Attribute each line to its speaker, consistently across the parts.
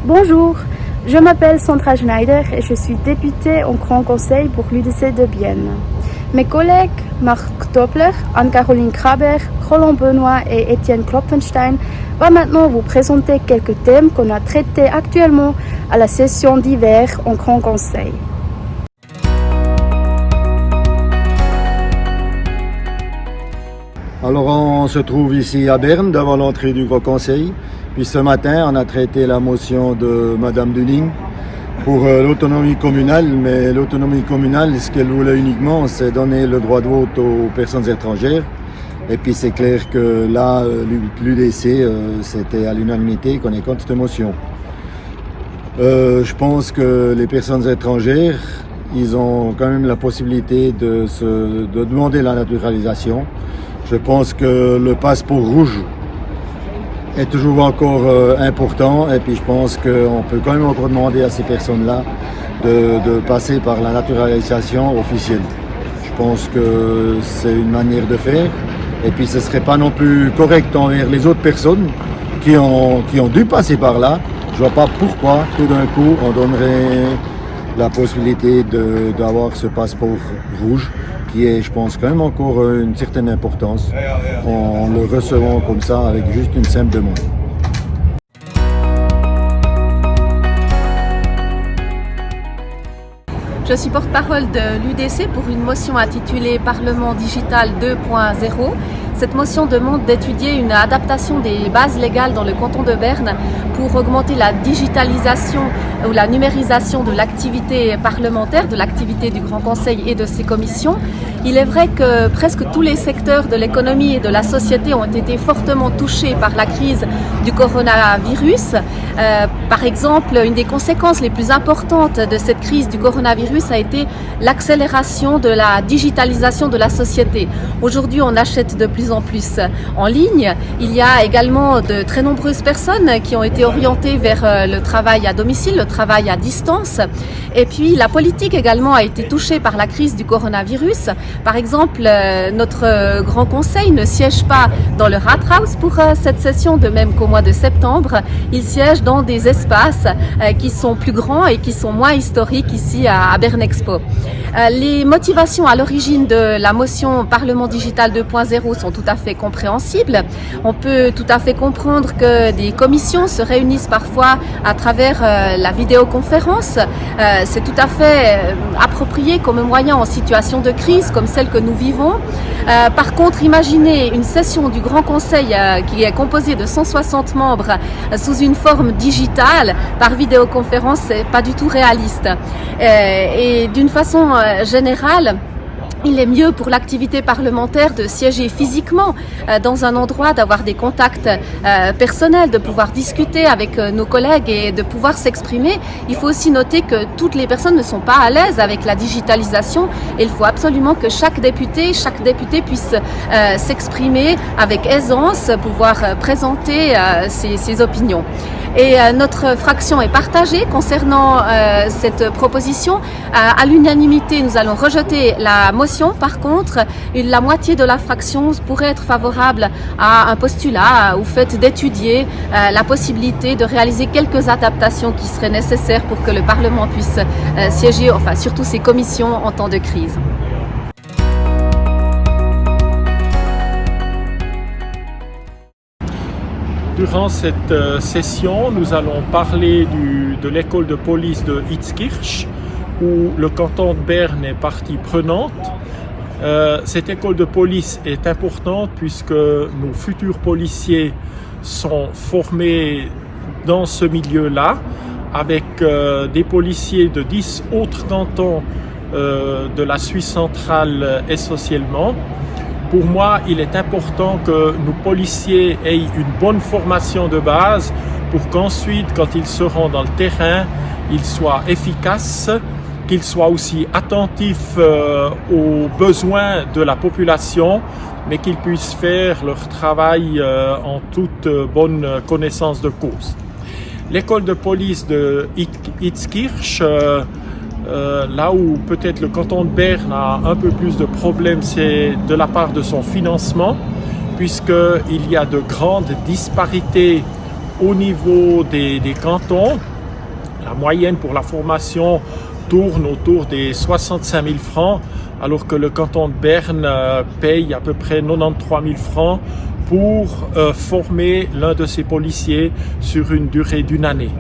Speaker 1: Bonjour, je m'appelle Sandra Schneider et je suis députée au Grand Conseil pour l'UDC de Bienne. Mes collègues Marc Doppler, Anne-Caroline Kraber, Roland Benoît et Étienne Klopfenstein vont maintenant vous présenter quelques thèmes qu'on a traités actuellement à la session d'hiver au Grand Conseil.
Speaker 2: Alors on se trouve ici à Berne devant l'entrée du Grand Conseil. Puis ce matin on a traité la motion de Madame Dunning pour l'autonomie communale. Mais l'autonomie communale, ce qu'elle voulait uniquement, c'est donner le droit de vote aux personnes étrangères. Et puis c'est clair que là, l'UDC, c'était à l'unanimité qu'on est contre cette motion. Je pense que les personnes étrangères, ils ont quand même la possibilité de demander la naturalisation. Je pense que le passeport rouge est toujours encore important et puis je pense qu'on peut quand même encore demander à ces personnes-là de passer par la naturalisation officielle. Je pense que c'est une manière de faire et puis ce ne serait pas non plus correct envers les autres personnes qui ont dû passer par là. Je ne vois pas pourquoi tout d'un coup on donnerait la possibilité d'avoir ce passeport rouge qui est, je pense, quand même encore une certaine importance en le recevant comme ça avec juste une simple demande.
Speaker 3: Je suis porte-parole de l'UDC pour une motion intitulée Parlement digital 2.0. Cette motion demande d'étudier une adaptation des bases légales dans le canton de Berne pour augmenter la digitalisation ou la numérisation de l'activité parlementaire, de l'activité du Grand Conseil et de ses commissions. Il est vrai que presque tous les secteurs de l'économie et de la société ont été fortement touchés par la crise du coronavirus. Par exemple, une des conséquences les plus importantes de cette crise du coronavirus a été l'accélération de la digitalisation de la société. Aujourd'hui, on achète de plus en plus en ligne. Il y a également de très nombreuses personnes qui ont été orientées vers le travail à domicile, le travail à distance. Et puis, la politique également a été touchée par la crise du coronavirus. Par exemple, notre Grand Conseil ne siège pas dans le Rathaus pour cette session, de même qu'au mois de septembre. Il siège dans des espaces qui sont plus grands et qui sont moins historiques ici à Berne Expo. Les motivations à l'origine de la motion Parlement digital 2.0 sont tout à fait compréhensibles. On peut tout à fait comprendre que des commissions se réunissent parfois à travers la vidéoconférence. C'est tout à fait approprié comme moyen en situation de crise comme celle que nous vivons. Par contre, imaginez une session du Grand Conseil qui est composée de 160 membres sous une forme digitale par vidéoconférence, c'est pas du tout réaliste. Et d'une façon générale, il est mieux pour l'activité parlementaire de siéger physiquement dans un endroit, d'avoir des contacts personnels, de pouvoir discuter avec nos collègues et de pouvoir s'exprimer. Il faut aussi noter que toutes les personnes ne sont pas à l'aise avec la digitalisation et il faut absolument que chaque député puisse s'exprimer avec aisance, pouvoir présenter ses opinions. Et notre fraction est partagée concernant cette proposition. À l'unanimité, nous allons rejeter la motion. Par contre, la moitié de la fraction pourrait être favorable à un postulat au fait d'étudier la possibilité de réaliser quelques adaptations qui seraient nécessaires pour que le Parlement puisse siéger, enfin surtout ses commissions en temps de crise.
Speaker 4: Durant cette session, nous allons parler de l'école de police de Hitzkirch, où le canton de Berne est partie prenante. Cette école de police est importante puisque nos futurs policiers sont formés dans ce milieu-là, avec des policiers de 10 autres cantons de la Suisse centrale essentiellement. Pour moi, il est important que nos policiers aient une bonne formation de base pour qu'ensuite, quand ils seront dans le terrain, ils soient efficaces, qu'ils soient aussi attentifs aux besoins de la population, mais qu'ils puissent faire leur travail en toute bonne connaissance de cause. L'école de police de Hitzkirch, là où peut-être le canton de Berne a un peu plus de problèmes, c'est de la part de son financement, puisqu'il y a de grandes disparités au niveau des cantons. la moyenne pour la formation tourne autour des 65 000 francs, alors que le canton de Berne paye à peu près 93 000 francs pour former l'un de ses policiers sur une durée d'une année.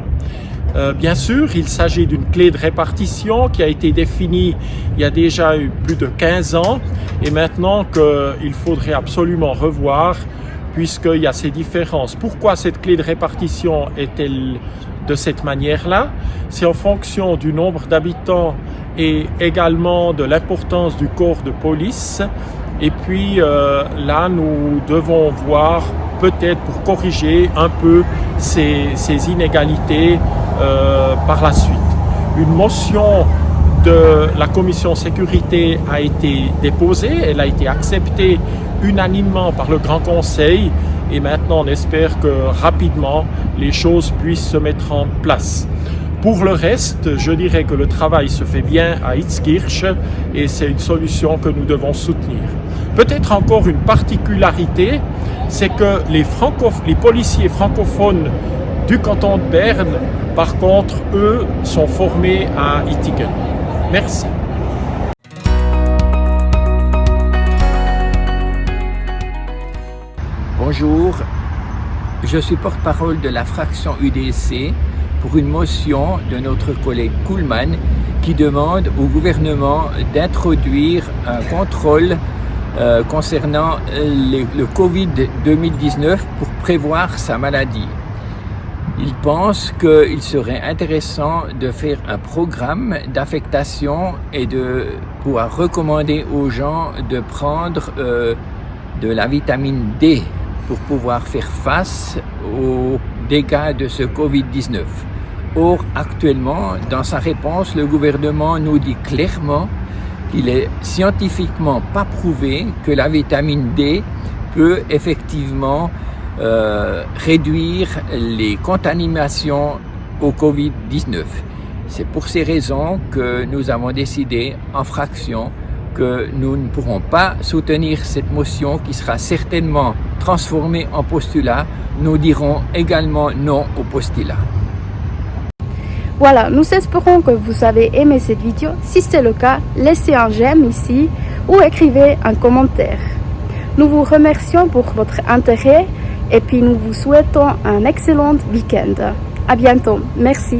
Speaker 4: Bien sûr, il s'agit d'une clé de répartition qui a été définie il y a déjà eu plus de 15 ans et maintenant qu'il faudrait absolument revoir puisqu'il y a ces différences. Pourquoi cette clé de répartition est-elle de cette manière-là? C'est en fonction du nombre d'habitants et également de l'importance du corps de police. Et puis là, nous devons voir peut-être pour corriger un peu ces inégalités par la suite. Une motion de la commission sécurité a été déposée, elle a été acceptée unanimement par le Grand Conseil et maintenant on espère que rapidement les choses puissent se mettre en place. Pour le reste, je dirais que le travail se fait bien à Hitzkirch et c'est une solution que nous devons soutenir. Peut-être encore une particularité, c'est que les policiers francophones du canton de Berne, par contre, eux, sont formés à Ittigen. Merci.
Speaker 5: Bonjour, je suis porte-parole de la fraction UDC pour une motion de notre collègue Kuhlmann qui demande au gouvernement d'introduire un contrôle concernant le Covid-2019 pour prévoir sa maladie. Il pense qu'il serait intéressant de faire un programme d'affectation et de pouvoir recommander aux gens de prendre de la vitamine D pour pouvoir faire face aux dégâts de ce Covid-19. Or, actuellement, dans sa réponse, le gouvernement nous dit clairement qu'il est scientifiquement pas prouvé que la vitamine D peut effectivement réduire les contaminations au Covid-19. C'est pour ces raisons que nous avons décidé en fraction que nous ne pourrons pas soutenir cette motion qui sera certainement transformée en postulat. Nous dirons également non au postulat.
Speaker 1: Voilà, nous espérons que vous avez aimé cette vidéo. Si c'est le cas, laissez un j'aime ici ou écrivez un commentaire. Nous vous remercions pour votre intérêt et puis nous vous souhaitons un excellent week-end. À bientôt. Merci.